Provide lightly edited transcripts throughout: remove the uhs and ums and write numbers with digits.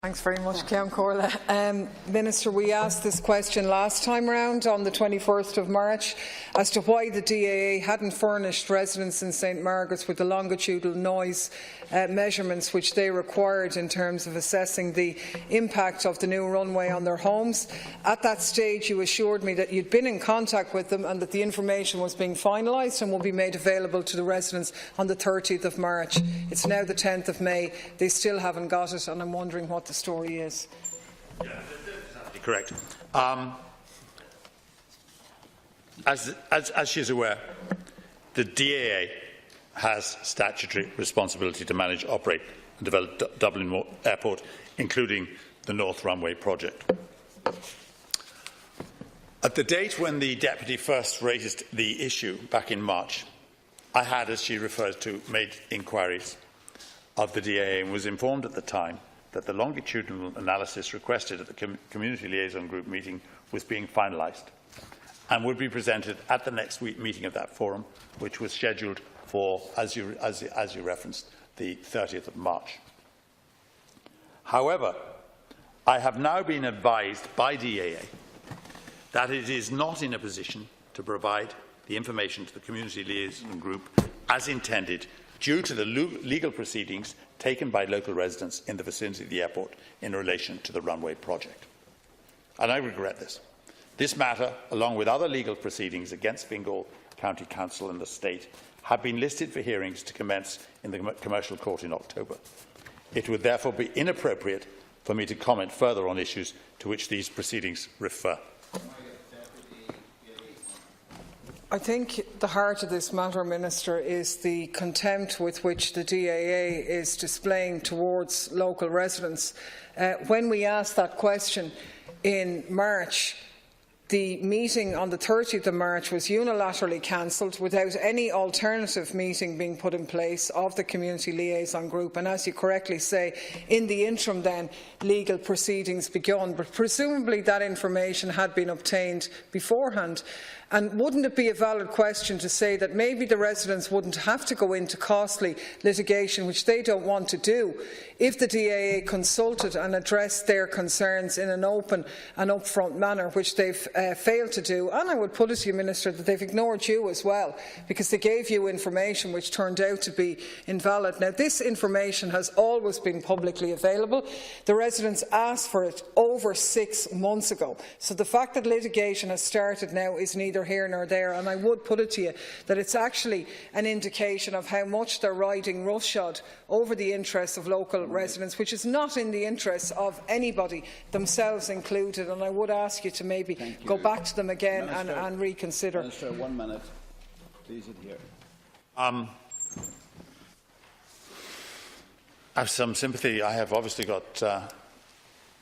Thanks very much, Ceann Comhairle. Minister, we asked this question last time round on the 21st of March as to why the DAA hadn't furnished residents in St Margaret's with the longitudinal noise measurements which they required in terms of assessing the impact of the new runway on their homes. At that stage, you assured me that you'd been in contact with them and that the information was being finalised and will be made available to the residents on the 30th of March. It's now the 10th of May. They still haven't got it, and I'm wondering what the story is. Yeah, that's absolutely correct. As she is aware, the DAA has statutory responsibility to manage, operate and develop Dublin Airport, including the North Runway project. At the date when the Deputy first raised the issue, back in March, I had, as she refers to, made inquiries of the DAA and was informed at the time that the longitudinal analysis requested at the Community Liaison Group meeting was being finalised and would be presented at the next meeting of that forum, which was scheduled for, as you referenced, the 30th of March. However, I have now been advised by DAA that it is not in a position to provide the information to the Community Liaison Group as intended due to the legal proceedings taken by local residents in the vicinity of the airport in relation to the runway project. And I regret this. This matter, along with other legal proceedings against Fingal County Council and the State, have been listed for hearings to commence in the Commercial Court in October. It would therefore be inappropriate for me to comment further on issues to which these proceedings refer. I think the heart of this matter, Minister, is the contempt with which the DAA is displaying towards local residents. When we asked that question in March, the meeting on the 30th of March was unilaterally cancelled without any alternative meeting being put in place of the Community Liaison Group. And as you correctly say, in the interim then, legal proceedings begun. But presumably that information had been obtained beforehand. And wouldn't it be a valid question to say that maybe the residents wouldn't have to go into costly litigation, which they don't want to do, if the DAA consulted and addressed their concerns in an open and upfront manner, which they've failed to do? And I would put it to you, Minister, that they've ignored you as well, because they gave you information which turned out to be invalid. Now, this information has always been publicly available. The residents asked for it over 6 months ago. So the fact that litigation has started now is neither here nor there, and I would put it to you that it's actually an indication of how much they're riding roughshod over the interests of local residents, which is not in the interests of anybody, themselves included. And I would ask you to maybe go back to them again and reconsider. Minister, 1 minute. Please adhere. I have some sympathy. I have obviously got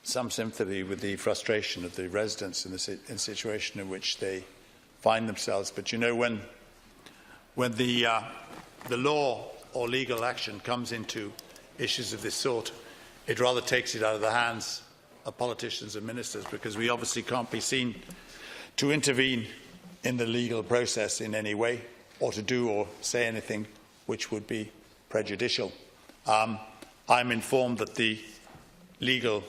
some sympathy with the frustration of the residents in the situation in which they find themselves. But you know, when the law or legal action comes into issues of this sort, it rather takes it out of the hands of politicians and ministers, because we obviously can't be seen to intervene in the legal process in any way, or to do or say anything which would be prejudicial. I'm informed that the legal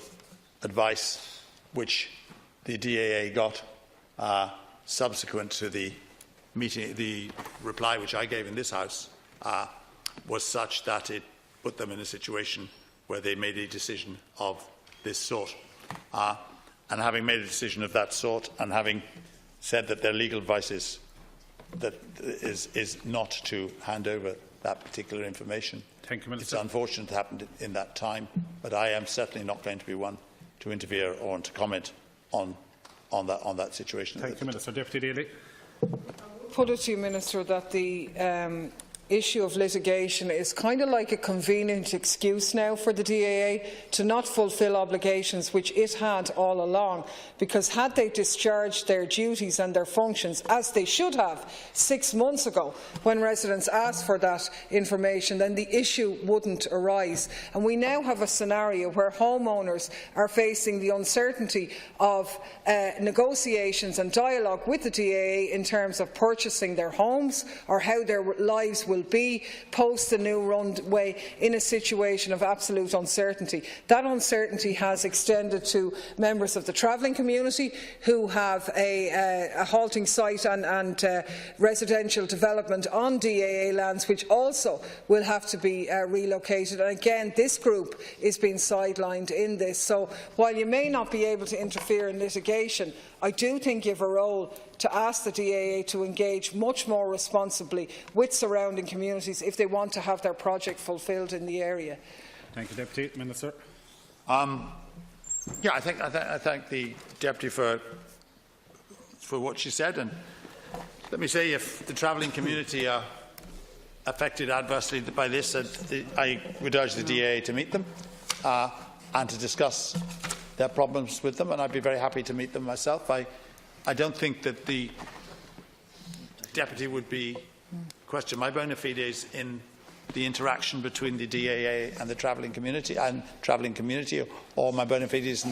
advice which the DAA got subsequent to the meeting, the reply which I gave in this House, was such that it put them in a situation where they made a decision of this sort. And having made a decision of that sort, and having said that their legal advice is not to hand over that particular information, thank you, Minister. It's unfortunate it happened in that time, but I am certainly not going to be one to interfere or to comment on that situation. Thank you, Minister. Deputy Daly. Put it to you, Minister, that the issue of litigation is kind of like a convenient excuse now for the DAA to not fulfil obligations which it had all along, because had they discharged their duties and their functions as they should have 6 months ago when residents asked for that information, then the issue wouldn't arise. And we now have a scenario where homeowners are facing the uncertainty of negotiations and dialogue with the DAA in terms of purchasing their homes or how their lives will will be post the new runway in a situation of absolute uncertainty. That uncertainty has extended to members of the travelling community who have a halting site and residential development on DAA lands, which also will have to be relocated. And again, this group is being sidelined in this. So while you may not be able to interfere in litigation, I do think you have a role to ask the DAA to engage much more responsibly with surrounding communities if they want to have their project fulfilled in the area. Thank you, Deputy Minister. Yeah, I thank the Deputy for what she said, and let me say, if the travelling community are affected adversely by this, I would urge the DAA to meet them and to discuss their problems with them, and I'd be very happy to meet them myself. I don't think that the Deputy would question my bona fides in the interaction between the DAA and the travelling community, or my bona fides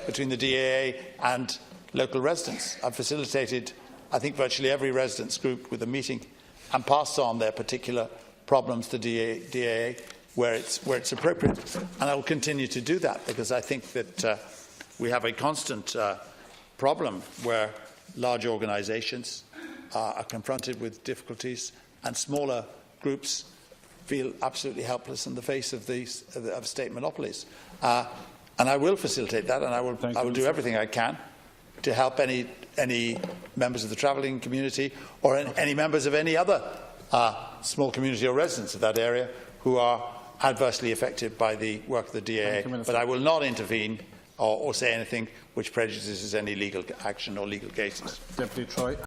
between the DAA and local residents. I've facilitated, I think, virtually every residents group with a meeting and passed on their particular problems to DAA where it's appropriate, and I will continue to do that, because I think that we have a constant problem where large organisations are confronted with difficulties and smaller groups feel absolutely helpless in the face of state monopolies. And I will facilitate that, and I will do everything I can to help any members of the travelling community or any members of any other small community or residents of that area who are adversely affected by the work of the DAA. But I will not intervene or say anything which prejudices any legal action or legal cases. Deputy Troy.